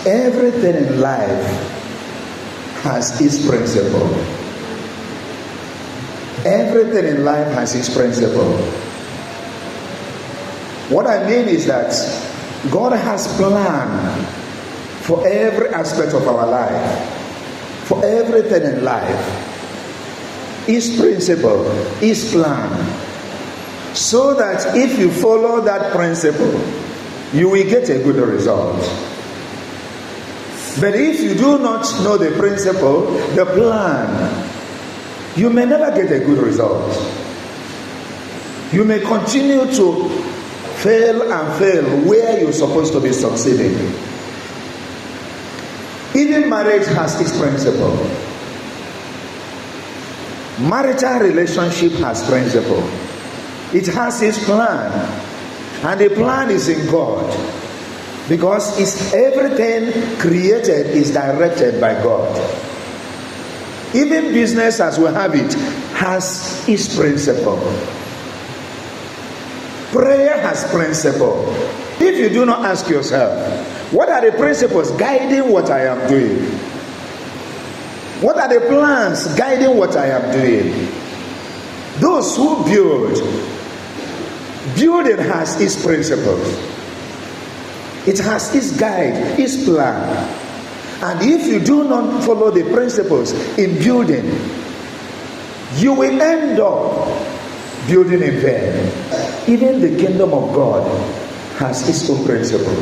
everything in life has its principle. Everything in life has its principle. What I mean is that God has planned for every aspect of our life, for everything in life. His principle, His plan, so that if you follow that principle, you will get a good result. But if you do not know the principle, the plan, you may never get a good result. You may continue to fail and fail where you're supposed to be succeeding. Even marriage has its principle. Marital relationship has principle. It has its plan. And the plan is in God. Because it's everything created is directed by God. Even business as we have it has its principle. Prayer has principle. If you do not ask yourself, what are the principles guiding what I am doing? What are the plans guiding what I am doing? Those who building has its principles. It has its guide, its plan. And if you do not follow the principles in building, you will end up building in vain. Even the kingdom of God has its own principle.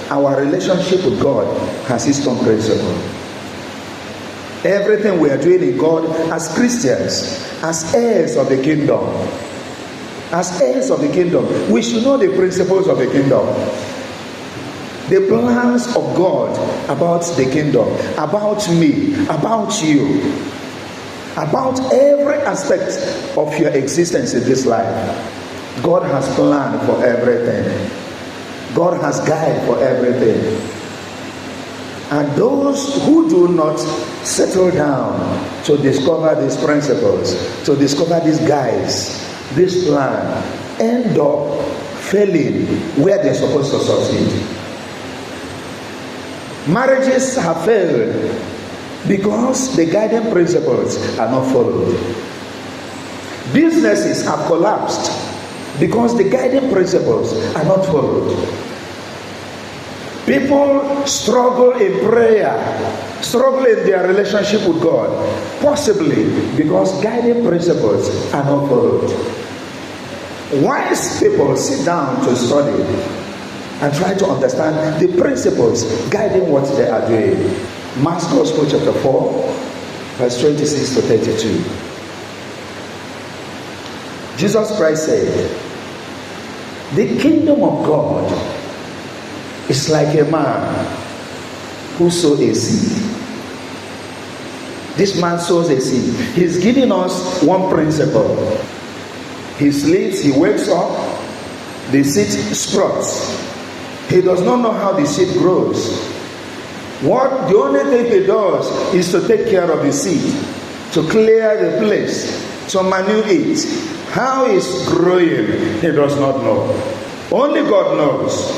Our relationship with God has its own principle. Everything we are doing in God as Christians, as heirs of the kingdom, we should know the principles of the kingdom. The plans of God about the kingdom, about me, about you, about every aspect of your existence in this life. God has planned for everything. God has guide for everything. And those who do not settle down to discover these principles, to discover these guides, this plan, end up failing where they're supposed to succeed. Marriages have failed because the guiding principles are not followed. Businesses have collapsed because the guiding principles are not followed. People struggle in prayer, struggle in their relationship with God, possibly because guiding principles are not followed. Wise people sit down to study and try to understand the principles guiding what they are doing. Mark's Gospel chapter 4, verse 26 to 32. Jesus Christ said, "The kingdom of God is like a man who sowed a seed." This man sows a seed. He's giving us one principle. He sleeps, he wakes up, the seed sprouts. He does not know how the seed grows. The only thing he does is to take care of the seed, to clear the place, to manure it. How it's growing, he does not know. Only God knows.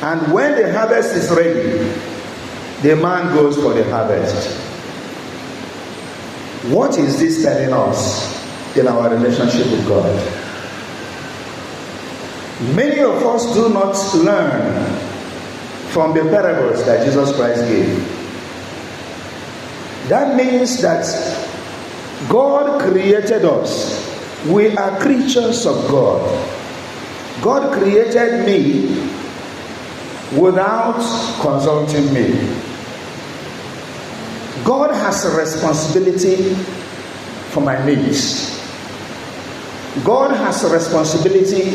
And when the harvest is ready, the man goes for the harvest. What is this telling us in our relationship with God? Many of us do not learn from the parables that Jesus Christ gave. That means that God created us. We are creatures of God. God created me without consulting me. God has a responsibility for my needs. God has a responsibility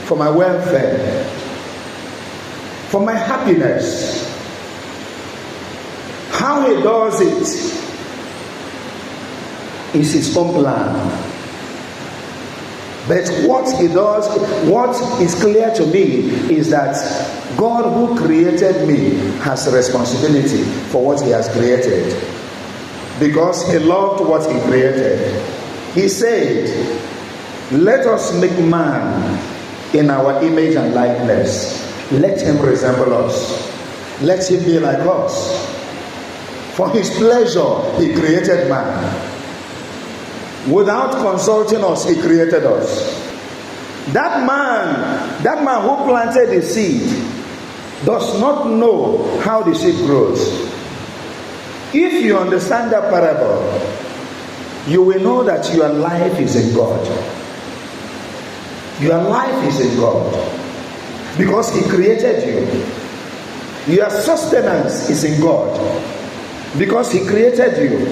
for my welfare, for my happiness. How he does it is his own plan. But what he does, what is clear to me is that God who created me has a responsibility for what he has created. Because he loved what he created. He said, "Let us make man in our image and likeness." Let him resemble us. Let him be like us. For his pleasure, he created man. Without consulting us, he created us. That man who planted the seed does not know how the seed grows. If you understand that parable, you will know that your life is in God. Your life is in God. Because he created you. Your sustenance is in God. Because he created you.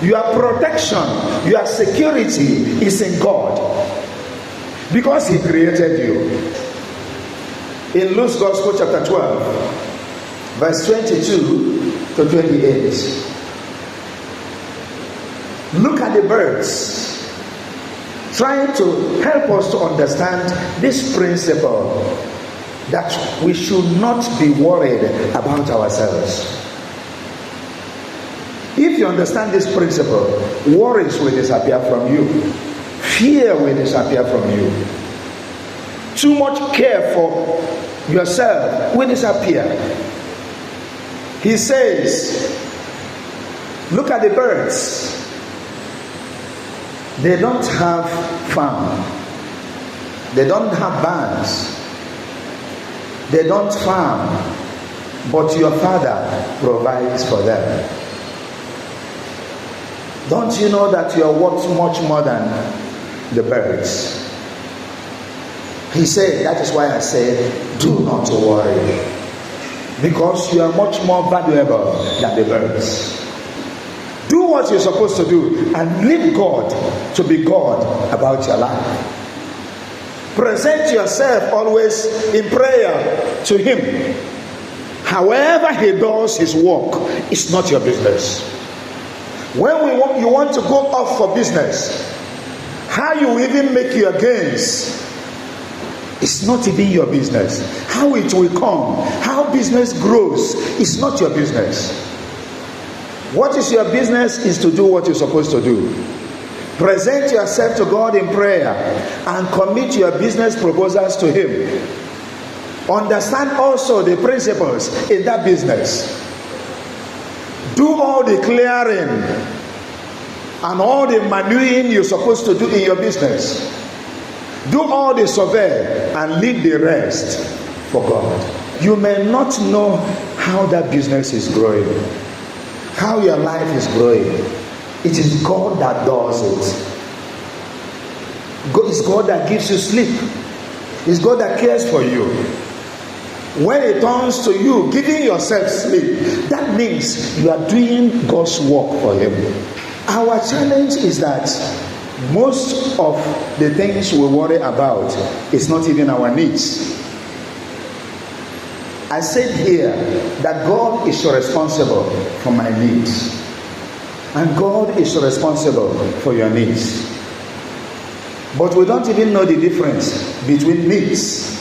Your protection, your security is in God. Because he created you. In Luke's Gospel chapter 12, verse 22 to 28. Look at the birds, trying to help us to understand this principle that we should not be worried about ourselves. If you understand this principle, worries will disappear from you. Fear will disappear from you. Too much care for yourself will disappear. He says, look at the birds. They don't have farm. They don't have barns. They don't farm. But your Father provides for them. Don't you know that you are worth much more than the birds? He said, that is why I said, do not worry. Because you are much more valuable than the birds. Do what you're supposed to do and leave God to be God about your life. Present yourself always in prayer to him. However he does his work, it's not your business. When you want to go off for business, how you even make your gains, it's not even your business. How it will come, how business grows, it's not your business. What is your business is to do what you're supposed to do. Present yourself to God in prayer and commit your business proposals to him. Understand also the principles in that business. Do all the clearing and all the manuing you're supposed to do in your business. Do all the survey and leave the rest for God. You may not know how that business is growing, how your life is growing. It is God that does it. It's God that gives you sleep. It's God that cares for you. When it turns to you giving yourself sleep, that means you are doing God's work for him. Our challenge is that most of the things we worry about is not even our needs. I said here that God is responsible for my needs, and God is responsible for your needs. But we don't even know the difference between needs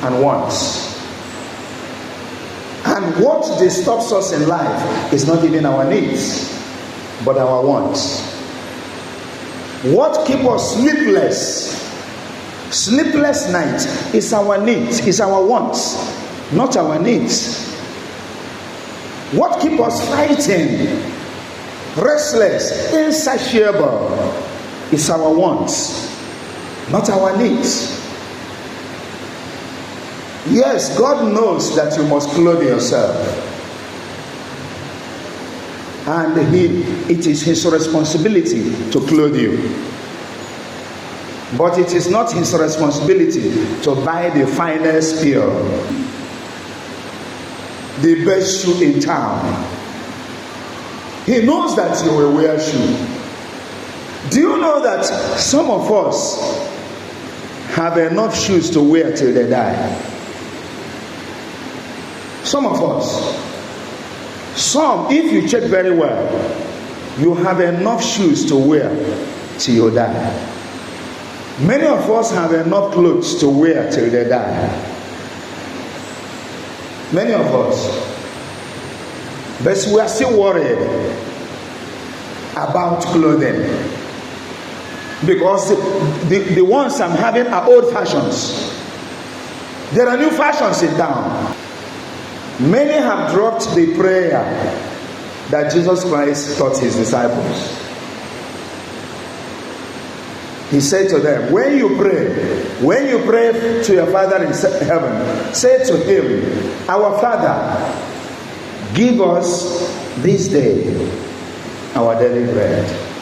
and wants. And what disturbs us in life is not even our needs, but our wants. What keeps us sleepless night is our needs, is our wants, not our needs. What keeps us fighting, restless, insatiable, is our wants, not our needs. Yes, God knows that you must clothe yourself. And it is his responsibility to clothe you. But it is not his responsibility to buy the finest pair, the best shoe in town. He knows that you will wear shoe. Do you know that some of us have enough shoes to wear till they die? Some of us. Some, if you check very well, you have enough shoes to wear till you die. Many of us have enough clothes to wear till they die. Many of us. But we are still worried about clothing. Because the ones I'm having are old fashions. There are new fashions in town. Many have dropped the prayer that Jesus Christ taught his disciples. He said to them, when you pray to your Father in heaven, say to him, our Father, give us this day our daily bread.